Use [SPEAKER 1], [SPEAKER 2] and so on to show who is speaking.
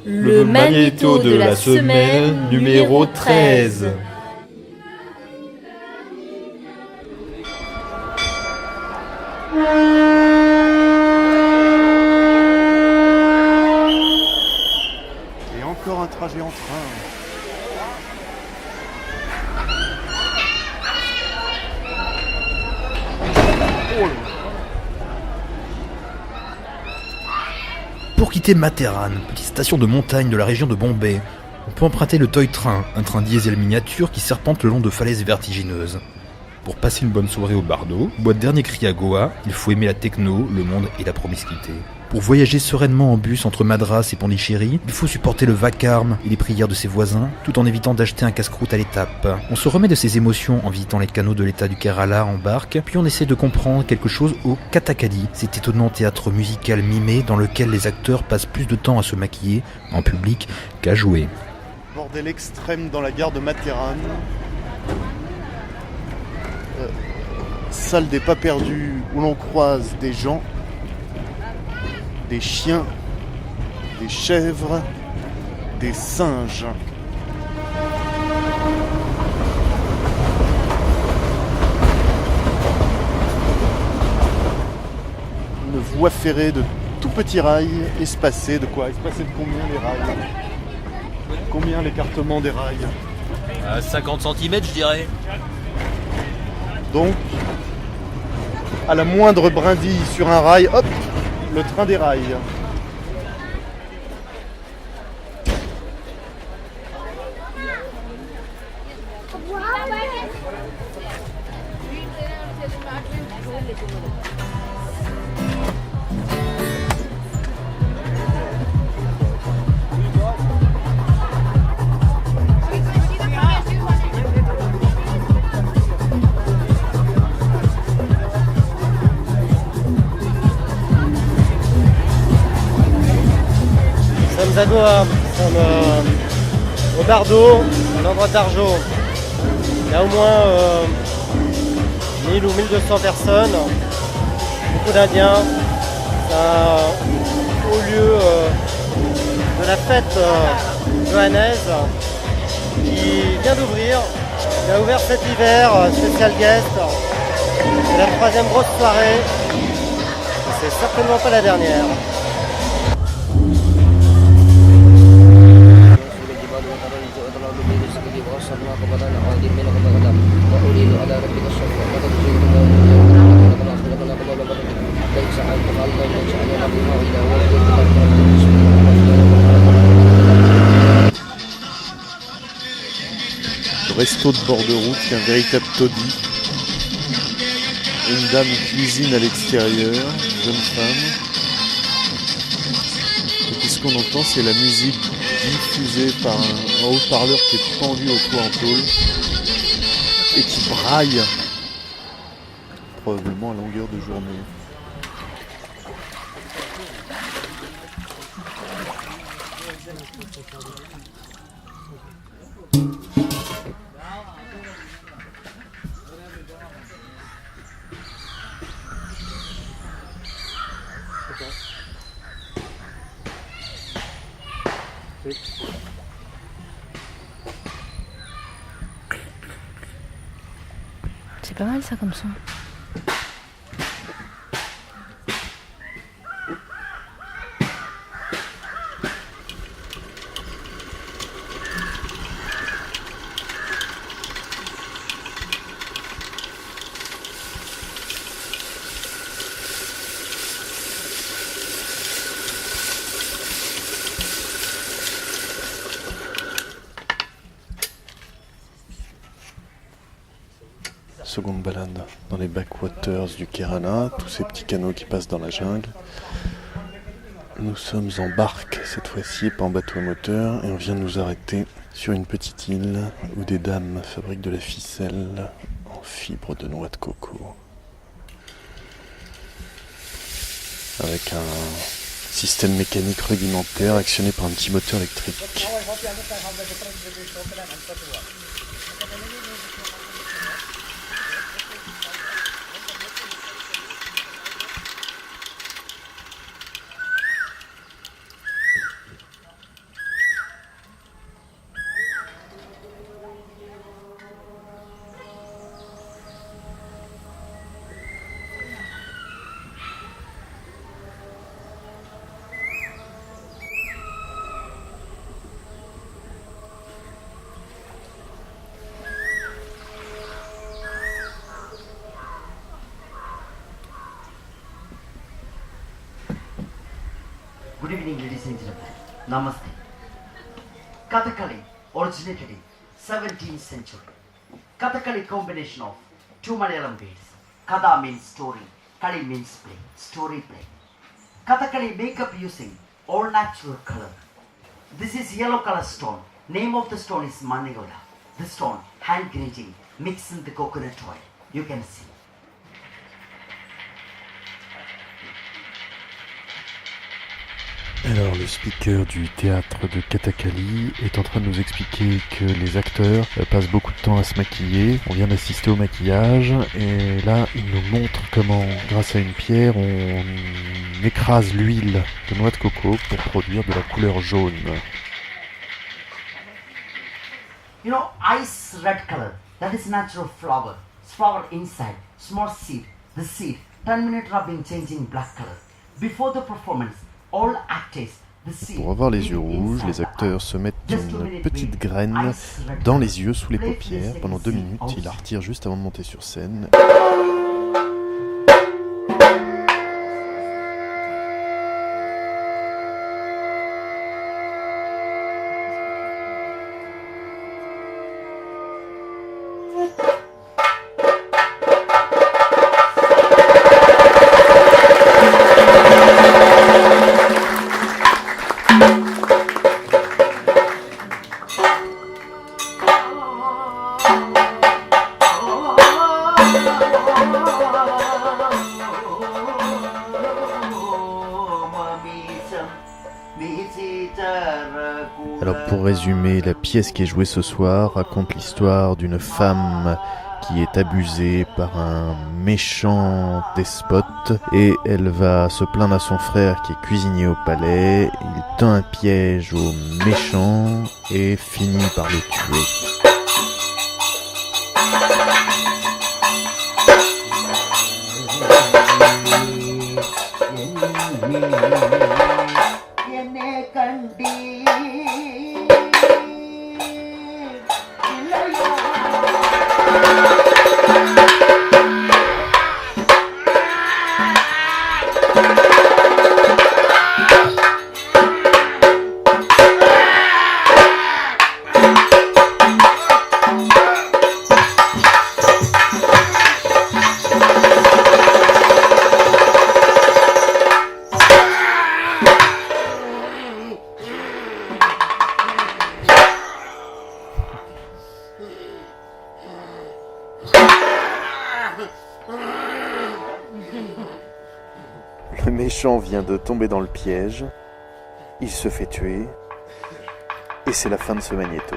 [SPEAKER 1] Le magnéto de la semaine numéro 13.
[SPEAKER 2] Et encore un trajet en train. Oh là.
[SPEAKER 3] Pour quitter Matterhorn, petite station de montagne de la région de Bombay, on peut emprunter le Toy Train, un train diesel miniature qui serpente le long de falaises vertigineuses. Pour passer une bonne soirée au Bardo, ou à dernier cri à Goa, il faut aimer la techno, le monde et la promiscuité. Pour voyager sereinement en bus entre Madras et Pondichéry, il faut supporter le vacarme et les prières de ses voisins, tout en évitant d'acheter un casse-croûte à l'étape. On se remet de ses émotions en visitant les canaux de l'état du Kerala en barque, puis on essaie de comprendre quelque chose au Kathakali, cet étonnant théâtre musical mimé dans lequel les acteurs passent plus de temps à se maquiller, en public, qu'à jouer.
[SPEAKER 2] Bordel extrême dans la gare de Matterhorn. Salle des pas perdus où l'on croise des gens, des chiens, des chèvres, des singes. Une voie ferrée de tout petits rails espacés. De quoi? Espacés de combien les rails? Combien l'écartement des rails?
[SPEAKER 1] 50 cm, je dirais.
[SPEAKER 2] Donc, à la moindre brindille sur un rail, hop, le train déraille.
[SPEAKER 4] Nous sommes à Goa, nous sommes au Bardo, à l'endroit d'Arjo. Il y a au moins 1000 ou 1200 personnes, beaucoup d'Indiens. C'est un haut lieu de la fête johannaise qui vient d'ouvrir. Il a ouvert cet hiver, spécial guest. C'est la troisième grosse soirée. Et c'est certainement pas la dernière.
[SPEAKER 2] Le resto de bord de route qui est un véritable taudis. Une dame cuisine à l'extérieur, une jeune femme. Et puis ce qu'on entend, c'est la musique diffusée par un haut-parleur qui est pendu au toit en tôle et qui braille probablement à longueur de journée.
[SPEAKER 5] C'est pas mal ça comme son.
[SPEAKER 2] Seconde balade dans les backwaters du Kerala, tous ces petits canaux qui passent dans la jungle. Nous sommes en barque cette fois-ci, pas en bateau à moteur, et on vient de nous arrêter sur une petite île où des dames fabriquent de la ficelle en fibre de noix de coco. Avec un système mécanique rudimentaire actionné par un petit moteur électrique.
[SPEAKER 6] Good evening, ladies and gentlemen. Namaste. Kathakali originated in 17th century. Kathakali combination of two Malayalam words. Katha means story, Kali means play, story play. Kathakali makeup using all natural color. This is yellow color stone. Name of the stone is Manigoda. The stone, hand grazing, mixed in the coconut oil. You can see.
[SPEAKER 2] Alors le speaker du théâtre de Kathakali est en train de nous expliquer que les acteurs passent beaucoup de temps à se maquiller. On vient d'assister au maquillage et là il nous montre comment, grâce à une pierre, on écrase l'huile de noix de coco pour produire de la couleur jaune.
[SPEAKER 6] You know, ice red color, that is natural flower. Flower inside, small seed. The seed, 10 minutes rubbing changing black color. Before the performance, all actors, the seed.
[SPEAKER 2] Pour avoir les yeux rouges, les acteurs se mettent une petite graine dans les yeux sous les paupières. Pendant 2 minutes, ils la retirent juste avant de monter sur scène. Alors pour résumer, la pièce qui est jouée ce soir raconte l'histoire d'une femme qui est abusée par un méchant despote et elle va se plaindre à son frère qui est cuisinier au palais. Il tend un piège au méchant et finit par le tuer. Le méchant vient de tomber dans le piège, il se fait tuer, et c'est la fin de ce magnéto.